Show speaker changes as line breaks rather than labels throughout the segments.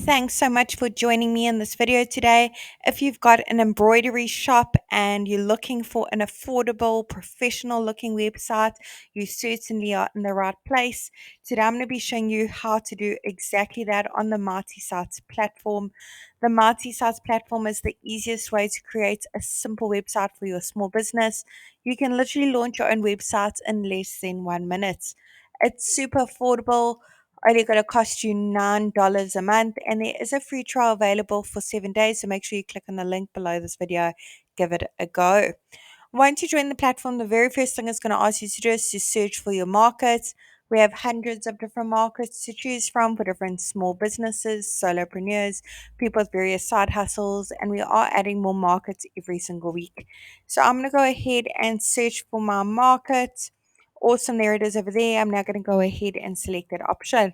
Thanks so much for joining me in this video today. If you've got an embroidery shop and you're looking for an affordable, professional looking website, you certainly are in the right place. Today I'm going to be showing you how to do exactly that on the Mighty Sites platform. The Mighty Sites platform is the easiest way to create a simple website for your small business. You can literally launch your own website in less than 1 minute. It's super affordable, only going to cost you $9 a month, and there is a free trial available for 7 days. So make sure you click on the link below this video, give it a go. Once you join the platform, the very first thing it's going to ask you to do is to search for your market. We have hundreds of different markets to choose from for different small businesses, solopreneurs, people with various side hustles, and we are adding more markets every single week. So I'm going to go ahead and search for my market. Awesome, there it is over there. I'm now going to go ahead and select that option.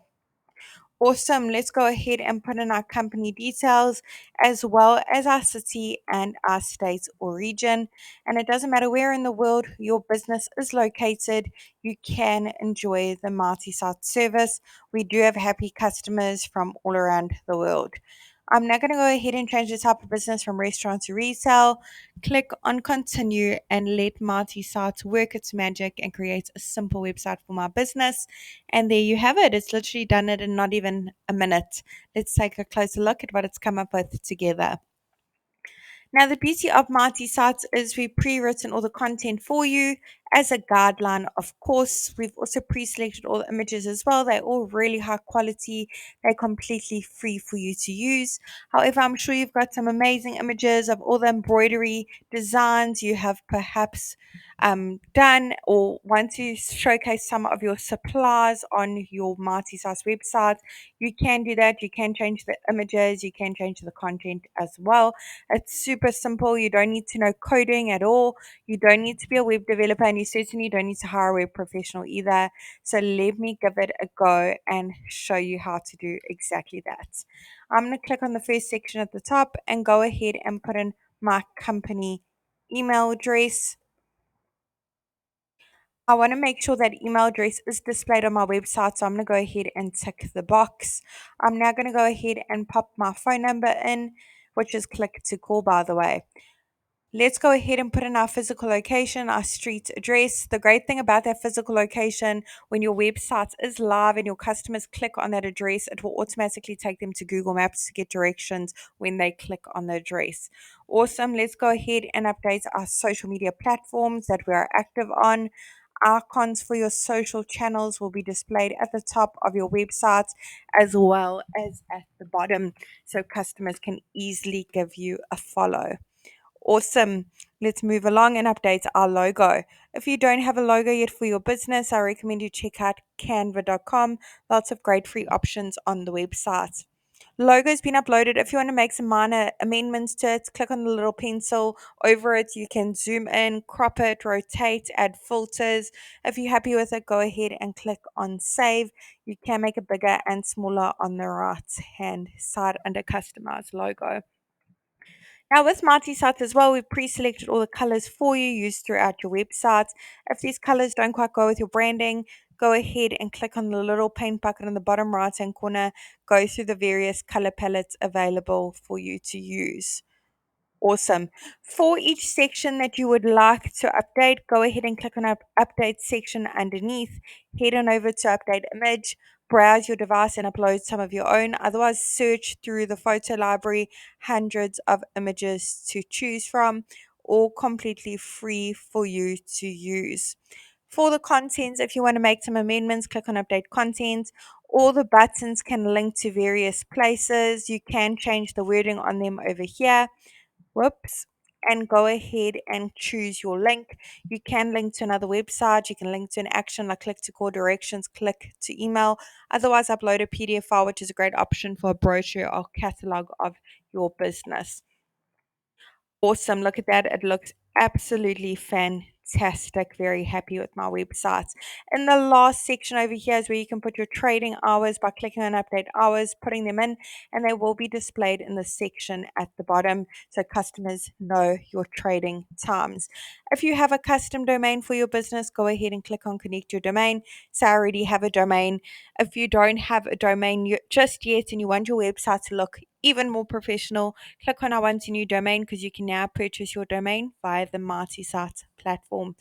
Awesome. Let's go ahead and put in our company details as well as our city and our state or region. And it doesn't matter where in the world your business is located, you can enjoy the multi-site service. We do have happy customers from all around the world. I'm now going to go ahead and change the type of business from restaurant to retail. Click on continue and let Mighty Sites work its magic and create a simple website for my business. And there you have it. It's literally done it in not even a minute. Let's take a closer look at what it's come up with together. Now, the beauty of Mighty Sites is we've pre-written all the content for you as a guideline, of course. We've also pre-selected all the images as well. They're all really high quality. They're completely free for you to use. However, I'm sure you've got some amazing images of all the embroidery designs you have perhaps done or want to showcase some of your supplies on your Mighty Sites website. You can do that. You can change the images. You can change the content as well. It's super simple. You don't need to know coding at all. You don't need to be a web developer, and you certainly don't need to hire a web professional either. So let me give it a go and show you how to do exactly that. I'm going to click on the first section at the top and go ahead and put in my company email address. I want to make sure that email address is displayed on my website, so I'm going to go ahead and tick the box. I'm now going to go ahead and pop my phone number in, which is click to call, by the way. Let's go ahead and put in our physical location, our street address. The great thing about that physical location, when your website is live and your customers click on that address, it will automatically take them to Google Maps to get directions when they click on the address. Awesome. Let's go ahead and update our social media platforms that we are active on. Icons for your social channels will be displayed at the top of your website as well as at the bottom, so customers can easily give you a follow. Awesome. Let's move along and update our logo. If you don't have a logo yet for your business, I recommend you check out canva.com. Lots of great free options on the website. Logo's been uploaded. If you want to make some minor amendments to it, click on the little pencil over it. You can zoom in, crop it, rotate, add filters. If you're happy with it, go ahead and click on save. You can make it bigger and smaller on the right hand side under customize logo. Now with Mighty Sites as well, we've pre-selected all the colors for you used throughout your website. If these colors don't quite go with your branding, go ahead and click on the little paint bucket in the bottom right hand corner, go through the various color palettes available for you to use. Awesome. For each section that you would like to update, go ahead and click on update section underneath. Head on over to update image, browse your device and upload some of your own. Otherwise, search through the photo library, hundreds of images to choose from, all completely free for you to use. For the contents, if you want to make some amendments, click on update content. All the buttons can link to various places. You can change the wording on them over here. Whoops. And go ahead and choose your link. You can link to another website. You can link to an action like click to call, directions, click to email. Otherwise, upload a PDF file, which is a great option for a brochure or catalog of your business. Awesome. Look at that. It looks absolutely fantastic. fantastic, very happy with my websites. In the last section over here is where you can put your trading hours by clicking on update hours, putting them in, and they will be displayed in the section at the bottom so customers know your trading times. If you have a custom domain for your business, go ahead and click on connect your domain. So I already have a domain. If you don't have a domain just yet and you want your website to look even more professional, click on I want a new domain because you can now purchase your domain via the Mighty Site platform.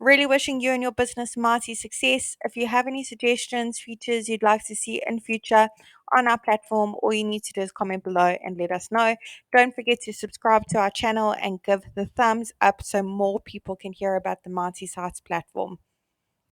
Really wishing you and your business mighty success. If you have any suggestions, features you'd like to see in future on our platform, all you need to do is comment below and let us know. Don't forget to subscribe to our channel and give the thumbs up so more people can hear about the Mighty Sites platform.